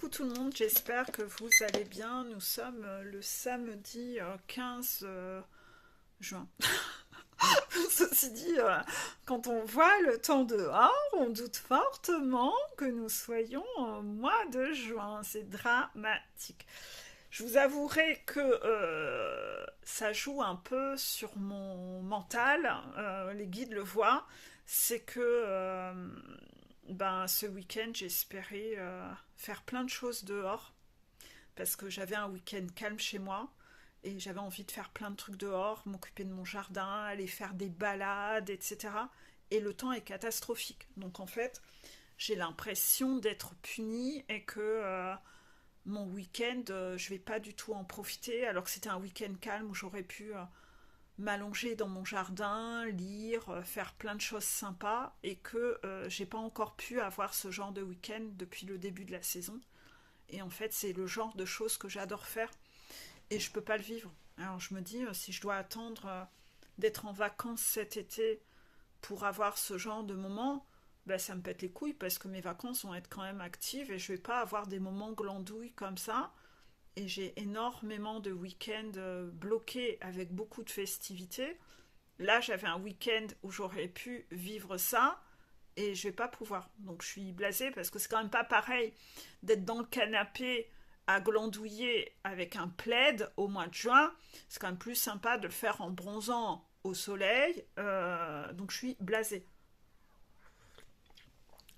Coucou tout le monde, j'espère que vous allez bien. Nous sommes le samedi 15 juin. Ceci dit, quand on voit le temps dehors, on doute fortement que nous soyons au mois de juin. C'est dramatique. Je vous avouerai que ça joue un peu sur mon mental. Les guides le voient. C'est que ce week-end, j'espérais faire plein de choses dehors parce que j'avais un week-end calme chez moi et j'avais envie de faire plein de trucs dehors, m'occuper de mon jardin, aller faire des balades, etc. Et le temps est catastrophique. Donc en fait, j'ai l'impression d'être punie et que mon week-end, je vais pas du tout en profiter alors que c'était un week-end calme où j'aurais pu m'allonger dans mon jardin, lire, faire plein de choses sympas et que j'ai pas encore pu avoir ce genre de week-end depuis le début de la saison. Et en fait, c'est le genre de choses que j'adore faire et je peux pas le vivre. Alors je me dis, si je dois attendre d'être en vacances cet été pour avoir ce genre de moment, ben, ça me pète les couilles parce que mes vacances vont être quand même actives et je vais pas avoir des moments glandouilles comme ça et j'ai énormément de week-ends bloqués avec beaucoup de festivités. Là, j'avais un week-end où j'aurais pu vivre ça et je vais pas pouvoir. Donc, je suis blasée parce que c'est quand même pas pareil d'être dans le canapé à glandouiller avec un plaid au mois de juin. C'est quand même plus sympa de le faire en bronzant au soleil. Donc, je suis blasée.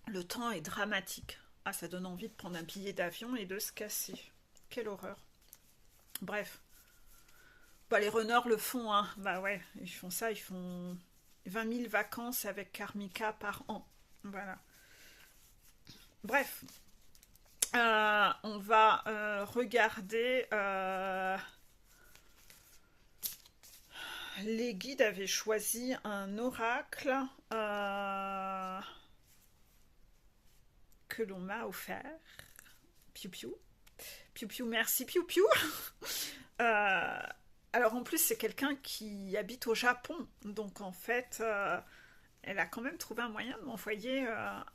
Le temps est dramatique. Ah, ça donne envie de prendre un billet d'avion et de se casser. Quelle horreur. Bref, bah, les runners le font, hein. Bah ouais, ils font ça, ils font 20 000 vacances avec Karmika par an. Voilà. Bref, on va regarder. Les guides avaient choisi un oracle que l'on m'a offert. Piu piu. Piu piu, merci piu piu. Euh, alors en plus, c'est quelqu'un qui habite au Japon. Donc en fait, elle a quand même trouvé un moyen de m'envoyer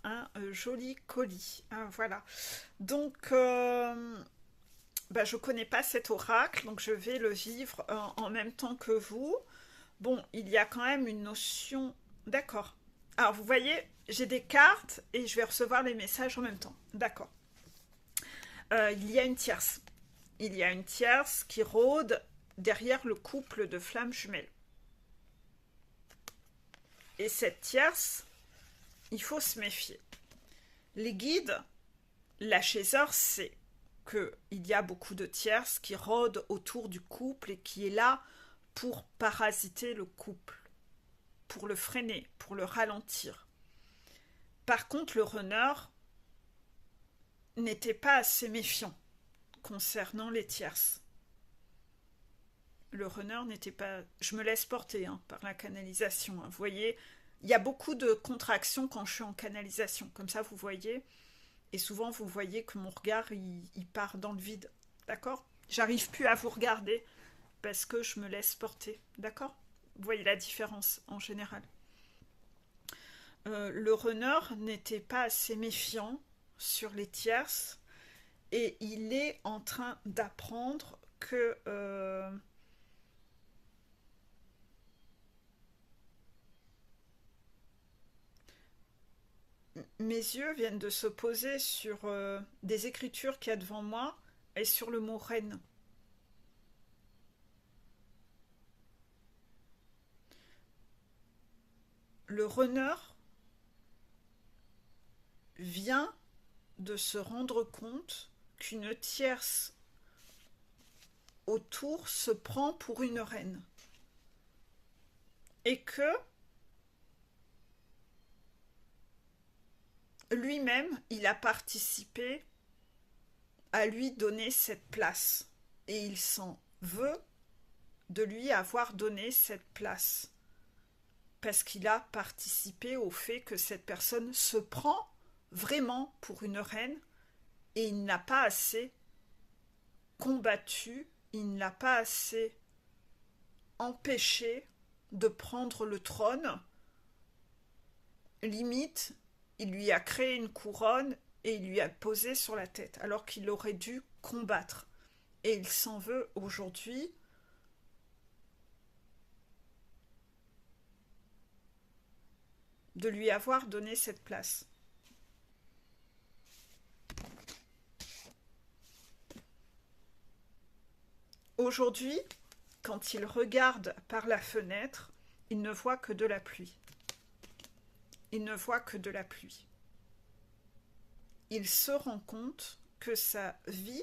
un joli colis. Voilà. Donc, je connais pas cet oracle, donc je vais le vivre en même temps que vous. Bon, il y a quand même une notion. D'accord. Alors vous voyez, j'ai des cartes et je vais recevoir les messages en même temps. D'accord. Il y a une tierce. Il y a une tierce qui rôde derrière le couple de flammes jumelles. Et cette tierce, il faut se méfier. Les guides, la chasseur sait qu'il y a beaucoup de tierces qui rôdent autour du couple et qui est là pour parasiter le couple, pour le freiner, pour le ralentir. Par contre, le runner n'était pas assez méfiant concernant les tierces. Le runner n'était pas... Je me laisse porter par la canalisation. Vous voyez, il y a beaucoup de contractions quand je suis en canalisation. Comme ça, vous voyez. Et souvent, vous voyez que mon regard, il part dans le vide. D'accord? J'arrive plus à vous regarder parce que je me laisse porter. D'accord? Vous voyez la différence en général. Le runner n'était pas assez méfiant sur les tierces et il est en train d'apprendre que mes yeux viennent de se poser sur des écritures qu'il y a devant moi et sur le mot reine. Le runner vient de se rendre compte qu'une tierce autour se prend pour une reine et que lui-même, il a participé à lui donner cette place et il s'en veut de lui avoir donné cette place parce qu'il a participé au fait que cette personne se prend vraiment pour une reine et il n'a pas assez combattu, il n'a pas assez empêché de prendre le trône. Limite, il lui a créé une couronne et il lui a posé sur la tête, alors qu'il aurait dû combattre. Et il s'en veut aujourd'hui de lui avoir donné cette place. Aujourd'hui, quand il regarde par la fenêtre, il ne voit que de la pluie. Il ne voit que de la pluie. Il se rend compte que sa vie,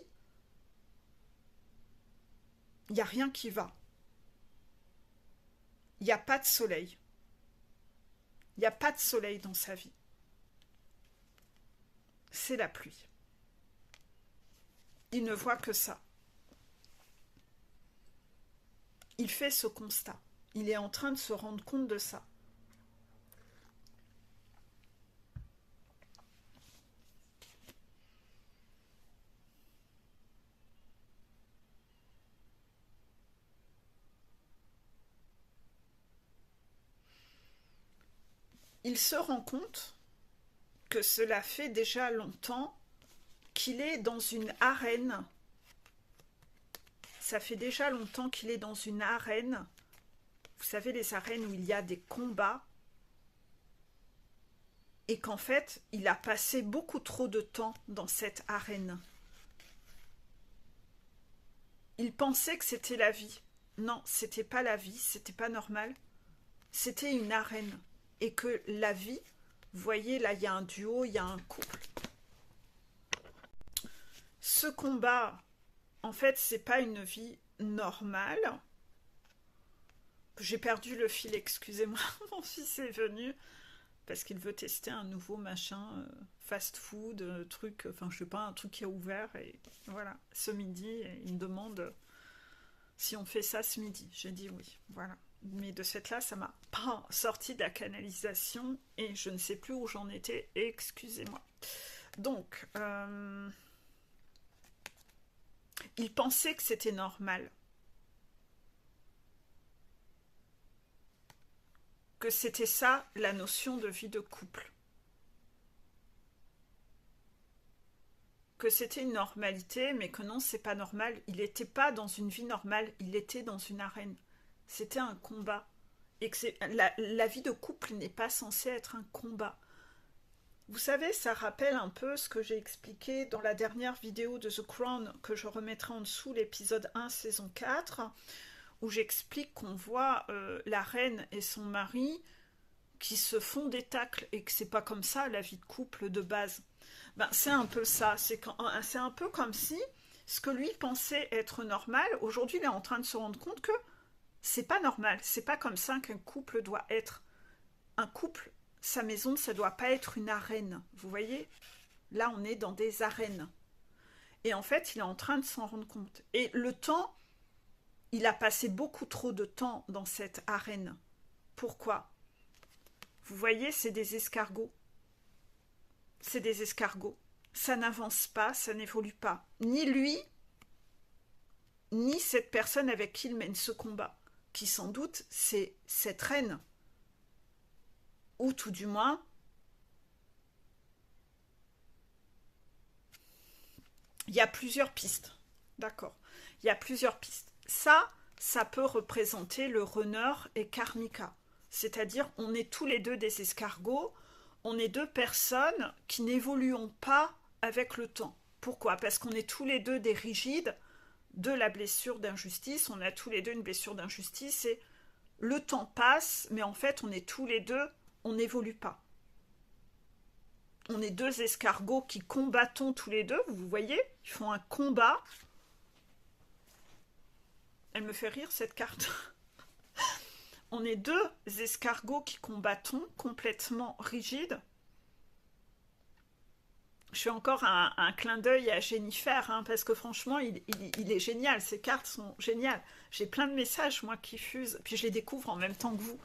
il n'y a rien qui va. Il n'y a pas de soleil. Il n'y a pas de soleil dans sa vie. C'est la pluie. Il ne voit que ça. Il fait ce constat. Il est en train de se rendre compte de ça. Il se rend compte que cela fait déjà longtemps qu'il est dans une arène. Ça fait déjà longtemps qu'il est dans une arène. Vous savez, les arènes où il y a des combats. Et qu'en fait, il a passé beaucoup trop de temps dans cette arène. Il pensait que c'était la vie. Non, c'était pas la vie, c'était pas normal. C'était une arène. Et que la vie, vous voyez, là, il y a un duo, il y a un couple. Ce combat, en fait, c'est pas une vie normale. J'ai perdu le fil, excusez-moi. Mon fils est venu parce qu'il veut tester un nouveau machin, fast-food, truc, enfin, je sais pas, un truc qui est ouvert. Et voilà, ce midi, il me demande si on fait ça ce midi. J'ai dit oui, voilà. Mais de cette là, ça m'a pas sorti de la canalisation et je ne sais plus où j'en étais, excusez-moi. Donc, il pensait que c'était normal. Que c'était ça la notion de vie de couple. Que c'était une normalité, mais que non, c'est pas normal. Il n'était pas dans une vie normale, il était dans une arène. C'était un combat. Et que la vie de couple n'est pas censée être un combat. Vous savez, ça rappelle un peu ce que j'ai expliqué dans la dernière vidéo de The Crown, que je remettrai en dessous, l'épisode 1, saison 4, où j'explique qu'on voit la reine et son mari qui se font des tacles, et que c'est pas comme ça la vie de couple de base. Ben, c'est un peu ça, c'est un peu comme si ce que lui pensait être normal, aujourd'hui il est en train de se rendre compte que c'est pas normal, c'est pas comme ça qu'un couple doit être. Un couple, sa maison, ça doit pas être une arène. Vous voyez? Là, on est dans des arènes. Et en fait, il est en train de s'en rendre compte. Et le temps, il a passé beaucoup trop de temps dans cette arène. Pourquoi? Vous voyez, c'est des escargots. C'est des escargots. Ça n'avance pas, ça n'évolue pas. Ni lui, ni cette personne avec qui il mène ce combat, qui sans doute c'est cette reine, ou tout du moins il y a plusieurs pistes, d'accord, il y a plusieurs pistes. Ça peut représenter le runner et Karmika, c'est-à-dire on est tous les deux des escargots, on est deux personnes qui n'évoluons pas avec le temps. Pourquoi? Parce qu'on est tous les deux des rigides de la blessure d'injustice, on a tous les deux une blessure d'injustice et le temps passe, mais en fait on est tous les deux, on n'évolue pas. On est deux escargots qui combattons tous les deux, vous voyez, ils font un combat. Elle me fait rire cette carte. On est deux escargots qui combattons, complètement rigides. Je fais encore un clin d'œil à Jennifer, hein, parce que franchement, il est génial. Ces cartes sont géniales. J'ai plein de messages, moi, qui fusent. Puis je les découvre en même temps que vous.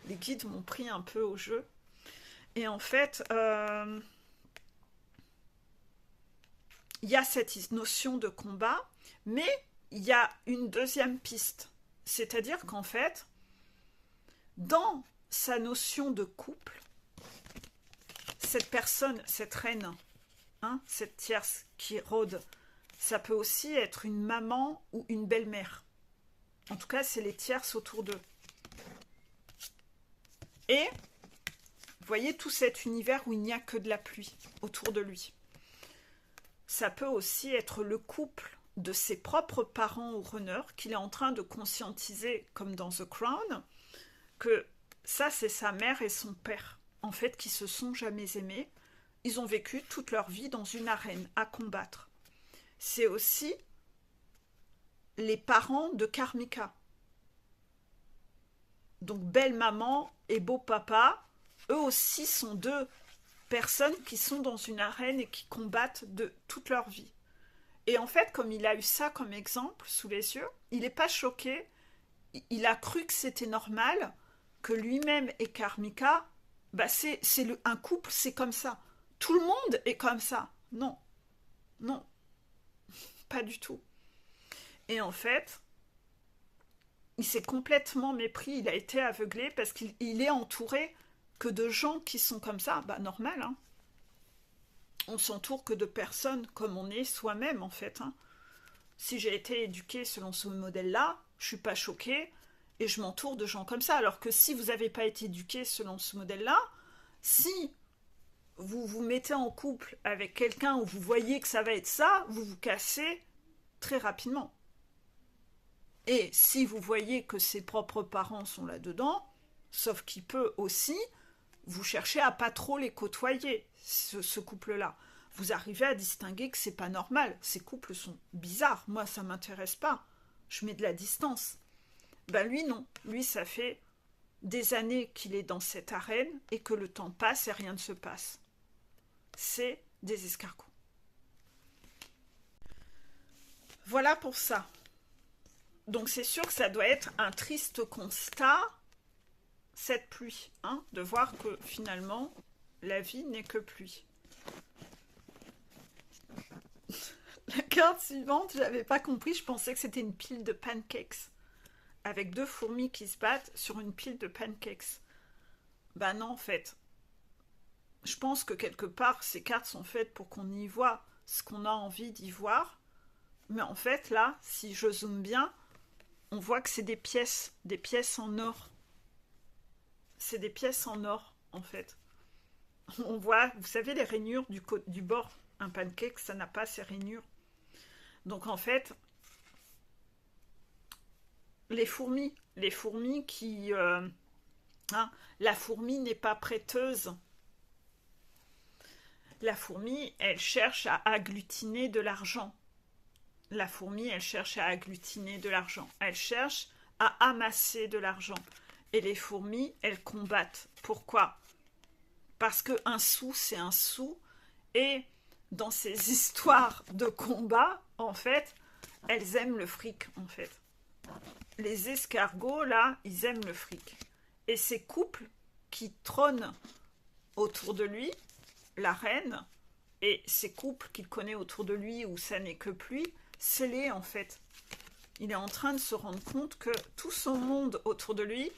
Les guides m'ont pris un peu au jeu. Et en fait, il y a cette notion de combat, mais il y a une deuxième piste. C'est-à-dire qu'en fait, dans sa notion de couple, cette personne, cette reine, hein, cette tierce qui rôde, ça peut aussi être une maman ou une belle-mère. En tout cas, c'est les tierces autour d'eux. Et vous voyez tout cet univers où il n'y a que de la pluie autour de lui. Ça peut aussi être le couple de ses propres parents ou runners qu'il est en train de conscientiser, comme dans The Crown, que ça, c'est sa mère et son père, en fait, qui se sont jamais aimés. Ils ont vécu toute leur vie dans une arène à combattre. C'est aussi les parents de Karmika. Donc, belle-maman et beau-papa, eux aussi sont deux personnes qui sont dans une arène et qui combattent de toute leur vie. Et en fait, comme il a eu ça comme exemple sous les yeux, il n'est pas choqué. Il a cru que c'était normal, que lui-même et Karmika, bah un couple, c'est comme ça. Tout le monde est comme ça. Non, non, pas du tout. Et en fait, il s'est complètement mépris, il a été aveuglé parce qu'il est entouré que de gens qui sont comme ça. Bah normal, hein. On s'entoure que de personnes comme on est soi-même, en fait. Hein. Si j'ai été éduquée selon ce modèle-là, je suis pas choquée et je m'entoure de gens comme ça. Alors que si vous n'avez pas été éduqué selon ce modèle-là, si vous vous mettez en couple avec quelqu'un où vous voyez que ça va être ça, vous vous cassez très rapidement. Et si vous voyez que ses propres parents sont là-dedans, sauf qu'il peut aussi, vous cherchez à pas trop les côtoyer, ce couple-là. Vous arrivez à distinguer que c'est pas normal. Ces couples sont bizarres. Moi, ça m'intéresse pas. Je mets de la distance. Ben lui, non. Lui, ça fait des années qu'il est dans cette arène et que le temps passe et rien ne se passe. C'est des escargots. Voilà pour ça. Donc c'est sûr que ça doit être un triste constat, cette pluie, hein, de voir que finalement, la vie n'est que pluie. La carte suivante, je n'avais pas compris, je pensais que c'était une pile de pancakes, avec deux fourmis qui se battent sur une pile de pancakes. Ben non, en fait. Je pense que quelque part, ces cartes sont faites pour qu'on y voit ce qu'on a envie d'y voir. Mais en fait, là, si je zoome bien, on voit que c'est des pièces en or. C'est des pièces en or, en fait. On voit, vous savez, les rainures du bord. Un pancake, ça n'a pas ces rainures. Donc, en fait, les fourmis qui... hein, la fourmi n'est pas prêteuse. La fourmi, elle cherche à agglutiner de l'argent. La fourmi, elle cherche à agglutiner de l'argent. Elle cherche à amasser de l'argent. Et les fourmis, elles combattent. Pourquoi? Parce qu'un sou, c'est un sou. Et dans ces histoires de combat, en fait, elles aiment le fric, en fait. Les escargots, là, ils aiment le fric. Et ces couples qui trônent autour de lui, la reine, et ces couples qu'il connaît autour de lui où ça n'est que pluie, scellé en fait. Il est en train de se rendre compte que tout son monde autour de lui,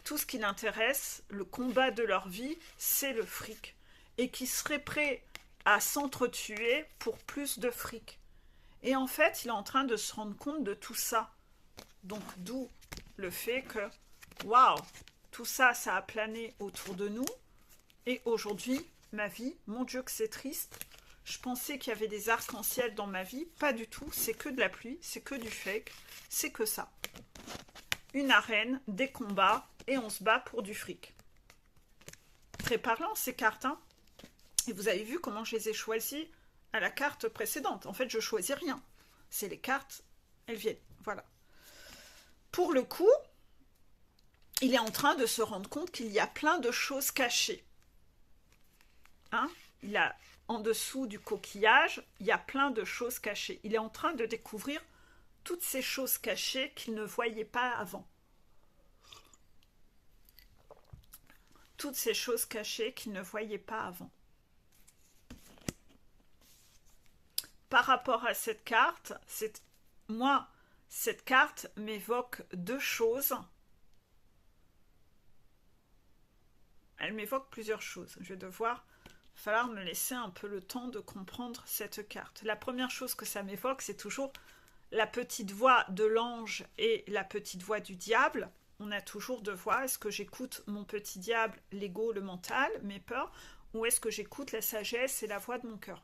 tout ce qui l'intéresse, le combat de leur vie, c'est le fric. Et qui serait prêt à s'entretuer pour plus de fric. Et en fait, il est en train de se rendre compte de tout ça. Donc d'où le fait que, waouh, tout ça, ça a plané autour de nous. Et aujourd'hui, ma vie, mon Dieu que c'est triste. Je pensais qu'il y avait des arcs-en-ciel dans ma vie. Pas du tout, c'est que de la pluie, c'est que du fake, c'est que ça. Une arène, des combats, et on se bat pour du fric. Très parlant ces cartes, hein. Et vous avez vu comment je les ai choisies à la carte précédente. En fait, je choisis rien. C'est les cartes, elles viennent. Voilà. Pour le coup, il est en train de se rendre compte qu'il y a plein de choses cachées. Hein? Il a en dessous du coquillage, il y a plein de choses cachées. Il est en train de découvrir toutes ces choses cachées qu'il ne voyait pas avant. Toutes ces choses cachées qu'il ne voyait pas avant. Par rapport à cette carte, moi, cette carte m'évoque deux choses. Elle m'évoque plusieurs choses. Je vais devoir va falloir me laisser un peu le temps de comprendre cette carte. La première chose que ça m'évoque, c'est toujours la petite voix de l'ange et la petite voix du diable. On a toujours deux voix. Est-ce que j'écoute mon petit diable, l'ego, le mental, mes peurs, ou est-ce que j'écoute la sagesse et la voix de mon cœur?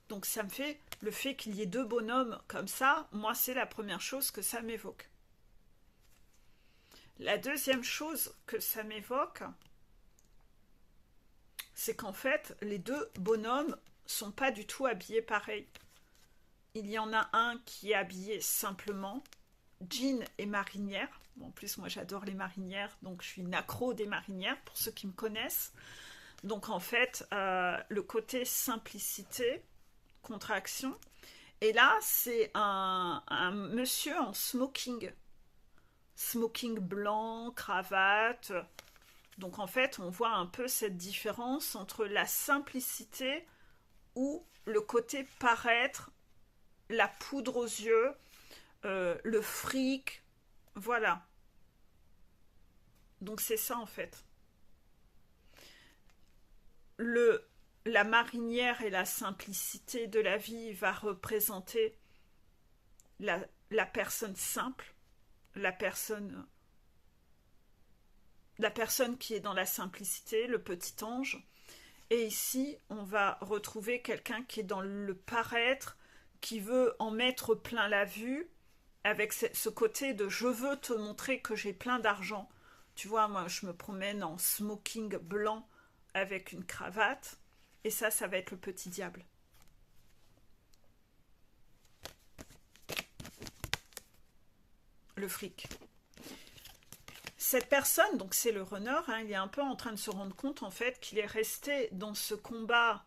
Donc ça me fait, le fait qu'il y ait deux bonhommes comme ça, moi c'est la première chose que ça m'évoque. La deuxième chose que ça m'évoque, c'est qu'en fait, les deux bonhommes sont pas du tout habillés pareil. Il y en a un qui est habillé simplement, jean et marinière. Bon, en plus, moi j'adore les marinières, donc je suis une accro des marinières, pour ceux qui me connaissent. Donc en fait, le côté simplicité, contraction. Et là, c'est un monsieur en smoking. Smoking blanc, cravate. Donc en fait, on voit un peu cette différence entre la simplicité ou le côté paraître, la poudre aux yeux, le fric, voilà. Donc c'est ça en fait. La marinière et la simplicité de la vie va représenter la personne simple, la personne qui est dans la simplicité, le petit ange. Et ici, on va retrouver quelqu'un qui est dans le paraître, qui veut en mettre plein la vue, avec ce côté de je veux te montrer que j'ai plein d'argent. Tu vois, moi, je me promène en smoking blanc avec une cravate, et ça va être le petit diable. Le fric. Cette personne, donc c'est le runner, hein, il est un peu en train de se rendre compte en fait qu'il est resté dans ce combat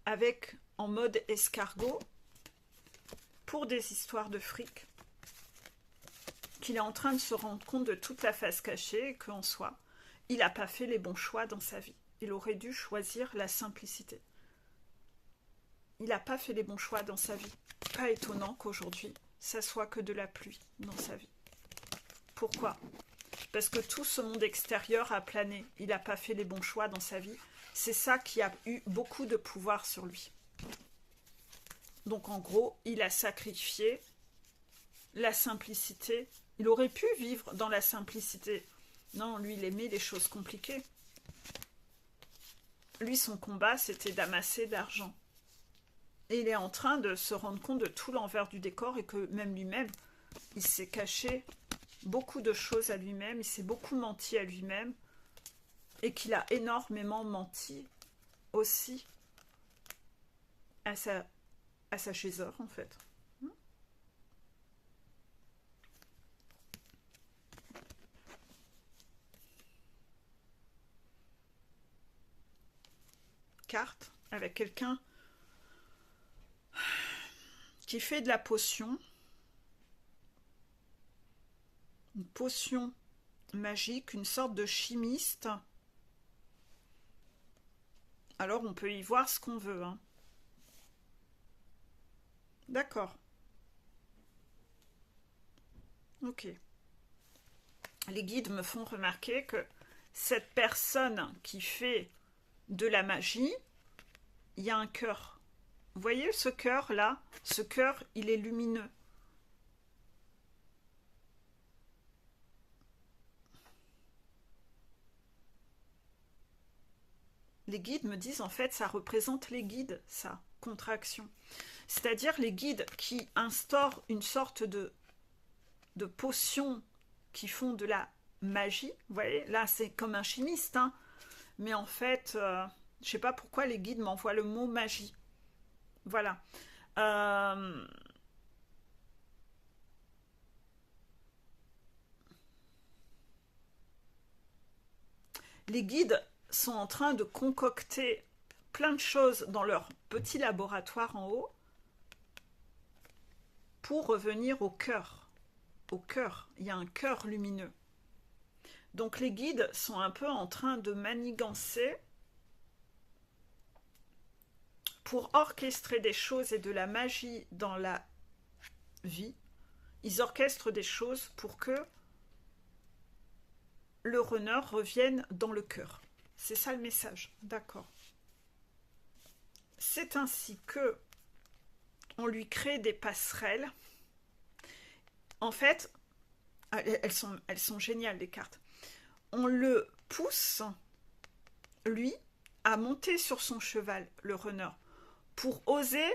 avec en mode escargot pour des histoires de fric, qu'il est en train de se rendre compte de toute la face cachée et qu'en soi, il n'a pas fait les bons choix dans sa vie. Il aurait dû choisir la simplicité. Il n'a pas fait les bons choix dans sa vie. Pas étonnant qu'aujourd'hui, ça soit que de la pluie dans sa vie. Pourquoi ? Parce que tout ce monde extérieur a plané. Il n'a pas fait les bons choix dans sa vie. C'est ça qui a eu beaucoup de pouvoir sur lui. Donc en gros, il a sacrifié la simplicité. Il aurait pu vivre dans la simplicité. Non, lui, il aimait les choses compliquées. Lui, son combat, c'était d'amasser de l'argent. Et il est en train de se rendre compte de tout l'envers du décor et que même lui-même, il s'est caché beaucoup de choses à lui-même, il s'est beaucoup menti à lui-même et qu'il a énormément menti aussi à sa chaiseur en fait. Carte avec quelqu'un qui fait de la potion, une potion magique, une sorte de chimiste. Alors on peut y voir ce qu'on veut. Hein. D'accord. Ok. Les guides me font remarquer que cette personne qui fait de la magie, il y a un cœur. Vous voyez ce cœur là? Ce cœur, il est lumineux. Les guides me disent en fait ça représente les guides, ça, contraction. C'est-à-dire les guides qui instaurent une sorte de potion qui font de la magie. Vous voyez, là c'est comme un chimiste, hein. Mais en fait, je sais pas pourquoi les guides m'envoient le mot magie. Voilà. Les guides sont en train de concocter plein de choses dans leur petit laboratoire en haut pour revenir au cœur. Au cœur, il y a un cœur lumineux. Donc les guides sont un peu en train de manigancer pour orchestrer des choses et de la magie dans la vie. Ils orchestrent des choses pour que le runner revienne dans le cœur. C'est ça le message, d'accord. C'est ainsi que on lui crée des passerelles. En fait, elles sont géniales, les cartes. On le pousse, lui, à monter sur son cheval, le runner, pour oser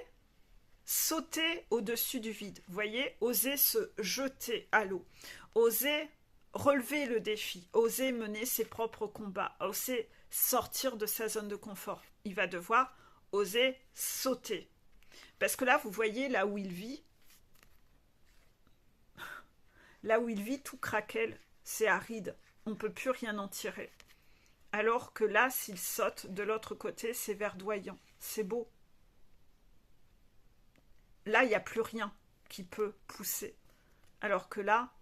sauter au-dessus du vide. Vous voyez, oser se jeter à l'eau, oser relever le défi, oser mener ses propres combats, oser sortir de sa zone de confort. Il va devoir oser sauter. Parce que là, vous voyez, là où il vit, tout craquelle, c'est aride. On ne peut plus rien en tirer. Alors que là, s'il saute de l'autre côté, c'est verdoyant. C'est beau. Là, il n'y a plus rien qui peut pousser. Alors que là,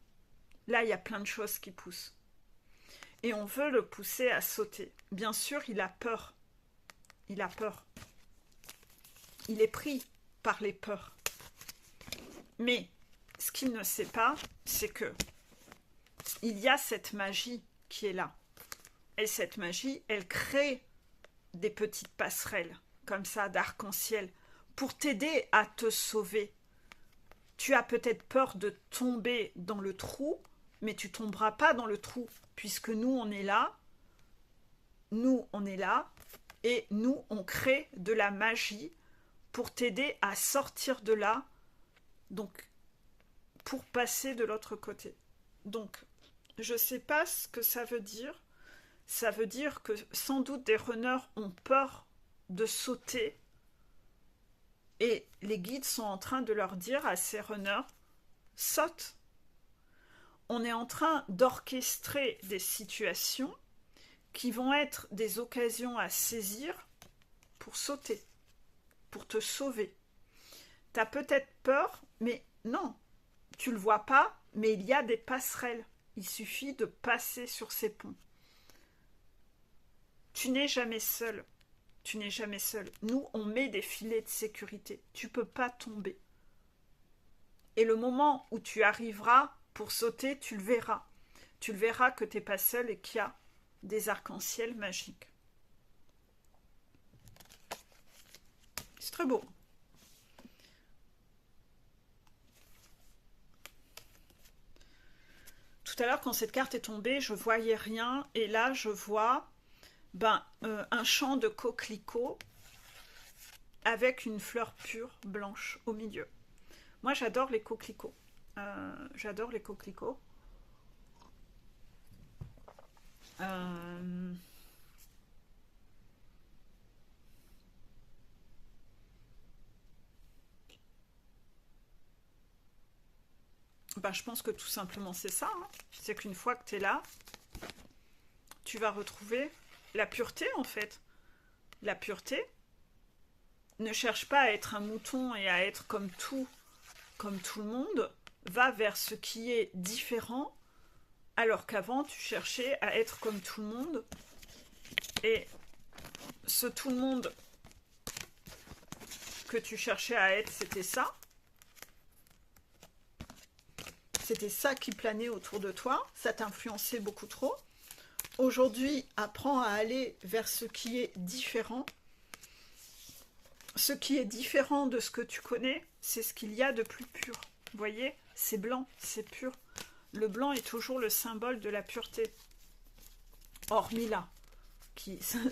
il y a plein de choses qui poussent. Et on veut le pousser à sauter. Bien sûr, il a peur. Il a peur. Il est pris par les peurs. Mais ce qu'il ne sait pas, c'est que il y a cette magie qui est là. Et cette magie, elle crée des petites passerelles, comme ça, d'arc-en-ciel, pour t'aider à te sauver. Tu as peut-être peur de tomber dans le trou, mais tu tomberas pas dans le trou, puisque nous, on est là. Nous, on est là. Et nous, on crée de la magie pour t'aider à sortir de là, donc pour passer de l'autre côté. Donc, je ne sais pas ce que ça veut dire. Ça veut dire que sans doute des runners ont peur de sauter et les guides sont en train de leur dire à ces runners, saute. On est en train d'orchestrer des situations qui vont être des occasions à saisir pour sauter, pour te sauver. Tu as peut-être peur, mais non, tu ne le vois pas, mais il y a des passerelles. Il suffit de passer sur ces ponts. Tu n'es jamais seul. Tu n'es jamais seul. Nous, on met des filets de sécurité. Tu ne peux pas tomber. Et le moment où tu arriveras pour sauter, tu le verras. Tu le verras que tu n'es pas seul et qu'il y a des arcs-en-ciel magiques. C'est très beau. Tout à l'heure, quand cette carte est tombée, je ne voyais rien. Et là, je vois un champ de coquelicots avec une fleur pure blanche au milieu. Moi, j'adore les coquelicots. J'adore les coquelicots. Je pense que tout simplement c'est ça. Hein. C'est qu'une fois que tu es là, tu vas retrouver la pureté en fait. La pureté. Ne cherche pas à être un mouton et à être comme tout le monde. Va vers ce qui est différent, alors qu'avant tu cherchais à être comme tout le monde. Et ce tout le monde que tu cherchais à être, c'était ça. C'était ça qui planait autour de toi. Ça t'influençait beaucoup trop. Aujourd'hui, apprends à aller vers ce qui est différent. Ce qui est différent de ce que tu connais, c'est ce qu'il y a de plus pur. Vous voyez, c'est blanc, c'est pur. Le blanc est toujours le symbole de la pureté. Hormis là.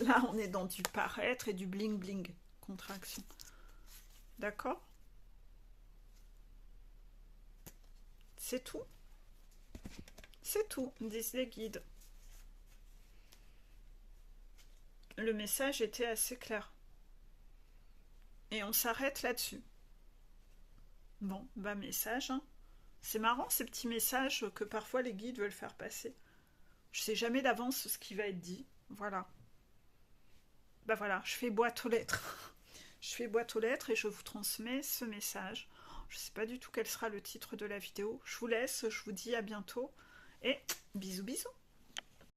Là, on est dans du paraître et du bling-bling. Contraction. D'accord ? C'est tout. C'est tout, disent les guides. Le message était assez clair. Et on s'arrête là-dessus. Bon, message. Hein. C'est marrant ces petits messages que parfois les guides veulent faire passer. Je sais jamais d'avance ce qui va être dit. Voilà. Voilà, je fais boîte aux lettres. Je fais boîte aux lettres et je vous transmets ce message. Je ne sais pas du tout quel sera le titre de la vidéo. Je vous laisse, je vous dis à bientôt. Et bisous bisous.